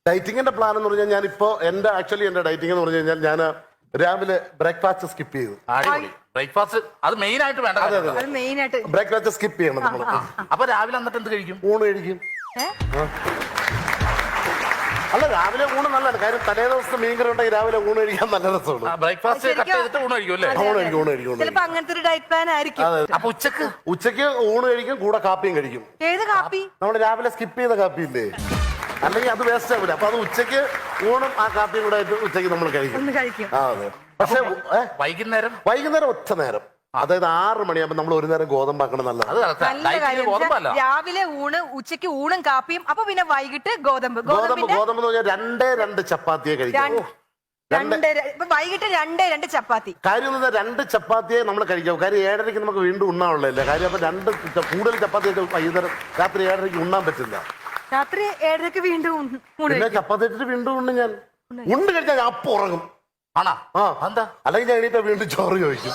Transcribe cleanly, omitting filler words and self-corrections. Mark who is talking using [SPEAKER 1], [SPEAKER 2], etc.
[SPEAKER 1] ഡയറ്റിങ്ങിന്റെ plan എന്ന് പറഞ്ഞാൽ ഞാനിപ്പോ എന്റെ ഡയറ്റിംഗ് എന്ന് പറഞ്ഞു കഴിഞ്ഞാൽ ഞാൻ രാവിലെ ബ്രേക്ക്ഫാസ്റ്റ് സ്കിപ്പ് ചെയ്തു.
[SPEAKER 2] ബ്രേക്ക്ഫാസ്റ്റ് അത് മെയിൻ ആയിട്ട് വേണ്ട.
[SPEAKER 3] അത് മെയിൻ ആയിട്ട്
[SPEAKER 1] ബ്രേക്ക്ഫാസ്റ്റ് സ്കിപ്പ് ചെയ്യണം നമ്മൾ.
[SPEAKER 2] അപ്പൊ രാവിലെ എന്നിട്ട് എന്ത് കഴിക്കും?
[SPEAKER 1] ഊണ് കഴിക്കും. അല്ല, രാവിലെ ഊണ് നല്ലതാണ്. കാര്യം തലേ ദിവസത്തെ മീൻകറി ഉണ്ടെങ്കിൽ രാവിലെ ഊണ് കഴിക്കാൻ നല്ല രസമാണ്.
[SPEAKER 2] ബ്രേക്ക്ഫാസ്റ്റ് കട്ട് ചെയ്തിട്ട് ഊണ് കഴിക്കും അല്ലേ?
[SPEAKER 1] ഊണ് കഴിക്കും.
[SPEAKER 3] ചിലപ്പോ അങ്ങനത്തെ ഒരു ഡയറ്റ് പ്ലാൻ ആയിരിക്കും.
[SPEAKER 2] അപ്പൊ
[SPEAKER 1] ഉച്ചക്ക് ഊണ് കഴിക്കും, കൂടെ കാപ്പിയും കഴിക്കും.
[SPEAKER 3] ഏത് കാപ്പി?
[SPEAKER 1] നമ്മൾ രാവിലെ സ്കിപ്പ് ചെയ്ത കാപ്പി ഇല്ലേ, അല്ലെങ്കിൽ അത് വേസ്റ്റ് ആവില്ല. അപ്പൊ അത് ഉച്ചക്ക് ഊണും ആ കാപ്പിയും കൂടെ ആയിട്ട് ഉച്ചക്ക് നമ്മൾ കഴിക്കും. അതെ. പക്ഷെ വൈകുന്നേരം ഒറ്റ നേരം, അതായത് 6 മണിയാകുമ്പോൾ നമ്മൾ ഒരു നേരം ഗോതമ്പാക്കണം. നല്ലത്.
[SPEAKER 3] രാവിലെ ഊണ്, ഉച്ചക്ക് ഊണും കാപ്പിയും, അപ്പൊ പിന്നെ വൈകിട്ട് ഗോതമ്പ്
[SPEAKER 1] എന്ന് പറഞ്ഞാൽ 2 ചപ്പാത്തിയെ കഴിക്കാം.
[SPEAKER 3] വൈകിട്ട് 2 ചപ്പാത്തി.
[SPEAKER 1] കാര്യം 2 ചപ്പാത്തിയെ നമ്മൾ കഴിക്കാം. കാര്യം 7:30 നമുക്ക് വീണ്ടും ഉണ്ണാനുള്ളതല്ലേ. കാര്യം അപ്പൊ 2 കൂടുതൽ ചപ്പാത്തി വൈകുന്നേരം രാത്രി 7:30 ഉണ്ണാൻ പറ്റില്ല.
[SPEAKER 3] രാത്രി 7:30 വീണ്ടും
[SPEAKER 1] പിന്നെ ചപ്പാത്തി ഇട്ടിട്ട് വീണ്ടും ഞാൻ കഴിച്ചാൽ ഞാൻ അപ്പൊ ഉറങ്ങും.
[SPEAKER 2] ആണോ?
[SPEAKER 1] അല്ലെങ്കിൽ ഞാൻ എണീറ്റാ വീണ്ടും ചോറ് ചോദിക്കും.